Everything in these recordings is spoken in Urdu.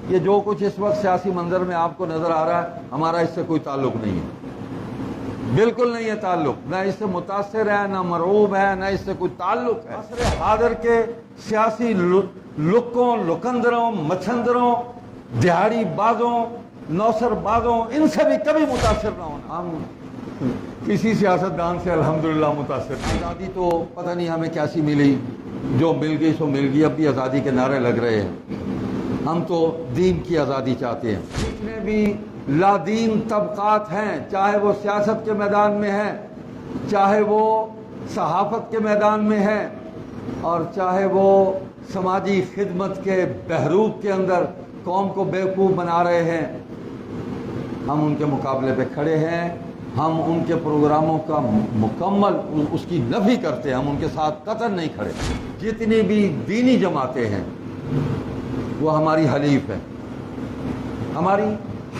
یہ جو کچھ اس وقت سیاسی منظر میں آپ کو نظر آ رہا ہے ہمارا اس سے کوئی تعلق نہیں ہے، بالکل نہیں ہے تعلق، نہ اس سے متاثر ہے، نہ مرعوب ہے، نہ اس سے کوئی تعلق ہے۔ عصر حاضر کے سیاسی لکوں، لکندروں، مچھندروں، دہاڑی بازوں، نوسر بازوں، ان سے بھی کبھی متاثر نہ ہونا۔ ہم کسی سیاستدان سے الحمدللہ متاثر نہیں۔ آزادی تو پتہ نہیں ہمیں کیسی ملی، جو مل گئی سو مل گئی، اب بھی آزادی کے نعرے لگ رہے ہیں۔ ہم تو دین کی آزادی چاہتے ہیں۔ جتنے بھی لادین طبقات ہیں، چاہے وہ سیاست کے میدان میں ہیں، چاہے وہ صحافت کے میدان میں ہیں، اور چاہے وہ سماجی خدمت کے بحروب کے اندر قوم کو بیوقوف بنا رہے ہیں، ہم ان کے مقابلے پہ کھڑے ہیں۔ ہم ان کے پروگراموں کا مکمل اس کی نفی کرتے ہیں، ہم ان کے ساتھ قطعاً نہیں کھڑے۔ جتنی بھی دینی جماعتیں ہیں وہ ہماری حلیف ہے، ہماری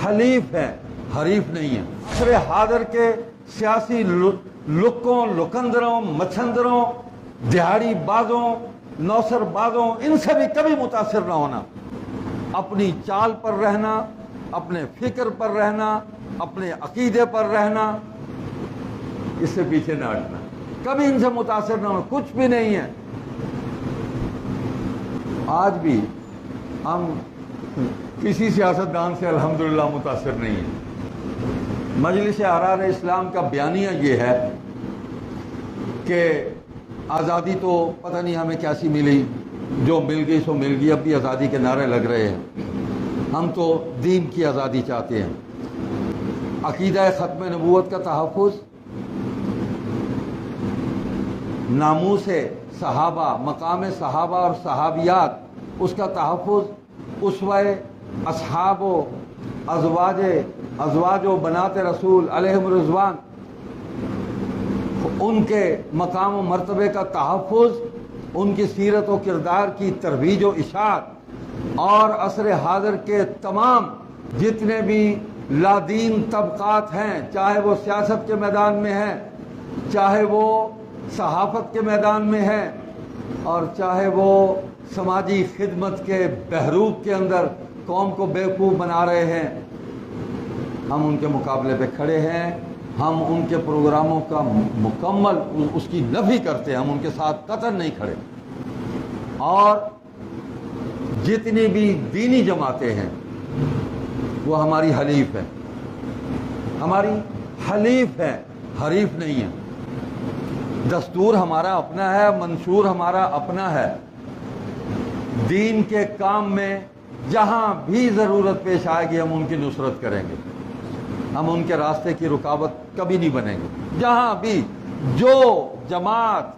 حلیف ہے، حریف نہیں ہے۔ عصر حاضر کے سیاسی لکوں، لکندروں، مچھندروں، دہاڑی بازوں، نوسر بازوں، ان سے بھی کبھی متاثر نہ ہونا، اپنی چال پر رہنا، اپنے فکر پر رہنا، اپنے عقیدے پر رہنا، اس سے پیچھے نہ ہٹنا، کبھی ان سے متاثر نہ ہونا، کچھ بھی نہیں ہے۔ آج بھی ہم کسی سیاستدان سے الحمدللہ متاثر نہیں ہیں۔ مجلس احرار اسلام کا بیانیہ یہ ہے کہ آزادی تو پتہ نہیں ہمیں کیسی ملی، جو مل گئی سو مل گئی، اب بھی آزادی کے نعرے لگ رہے ہیں۔ ہم تو دین کی آزادی چاہتے ہیں۔ عقیدہ ختم نبوت کا تحفظ، ناموس صحابہ، مقام صحابہ اور صحابیات، اس کا تحفظ، اسوہ اصحاب و ازواج و بنات رسول علیہم رضوان، ان کے مقام و مرتبے کا تحفظ، ان کی سیرت و کردار کی ترویج و اشاعت، اور عصر حاضر کے تمام جتنے بھی لادین طبقات ہیں، چاہے وہ سیاست کے میدان میں ہیں، چاہے وہ صحافت کے میدان میں ہیں، اور چاہے وہ سماجی خدمت کے بحروب کے اندر قوم کو بیوقوف بنا رہے ہیں، ہم ان کے مقابلے پہ کھڑے ہیں۔ ہم ان کے پروگراموں کا مکمل اس کی نفی کرتے ہیں، ہم ان کے ساتھ قطعاً نہیں کھڑے۔ اور جتنی بھی دینی جماعتیں ہیں وہ ہماری حلیف ہے، ہماری حلیف ہے، حریف نہیں ہے۔ دستور ہمارا اپنا ہے، منشور ہمارا اپنا ہے۔ دین کے کام میں جہاں بھی ضرورت پیش آئے گی ہم ان کی نصرت کریں گے، ہم ان کے راستے کی رکاوٹ کبھی نہیں بنیں گے۔ جہاں بھی جو جماعت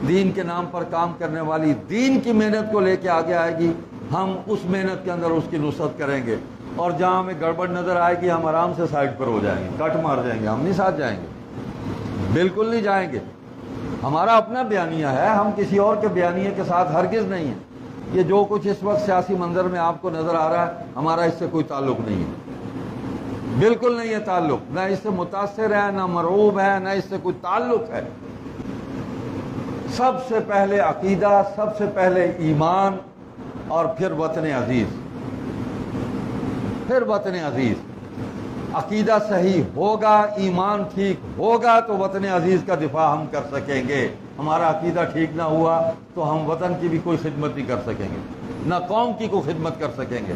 دین کے نام پر کام کرنے والی دین کی محنت کو لے کے آگے آئے گی، ہم اس محنت کے اندر اس کی نصرت کریں گے، اور جہاں ہمیں گڑبڑ نظر آئے گی ہم آرام سے سائڈ پر ہو جائیں گے، کٹ مار جائیں گے، ہم نہیں ساتھ جائیں گے، بالکل نہیں جائیں گے۔ ہمارا اپنا بیانیہ ہے، ہم کسی اور کے بیانیے کے ساتھ ہرگز نہیں ہیں۔ یہ جو کچھ اس وقت سیاسی منظر میں آپ کو نظر آ رہا ہے ہمارا اس سے کوئی تعلق نہیں ہے، بالکل نہیں ہے تعلق، نہ اس سے متاثر ہے، نہ مرعوب ہے، نہ اس سے کوئی تعلق ہے۔ سب سے پہلے عقیدہ، سب سے پہلے ایمان، اور پھر وطن عزیز، پھر وطن عزیز۔ عقیدہ صحیح ہوگا، ایمان ٹھیک ہوگا تو وطن عزیز کا دفاع ہم کر سکیں گے۔ ہمارا عقیدہ ٹھیک نہ ہوا تو ہم وطن کی بھی کوئی خدمت نہیں کر سکیں گے، نہ قوم کی کوئی خدمت کر سکیں گے۔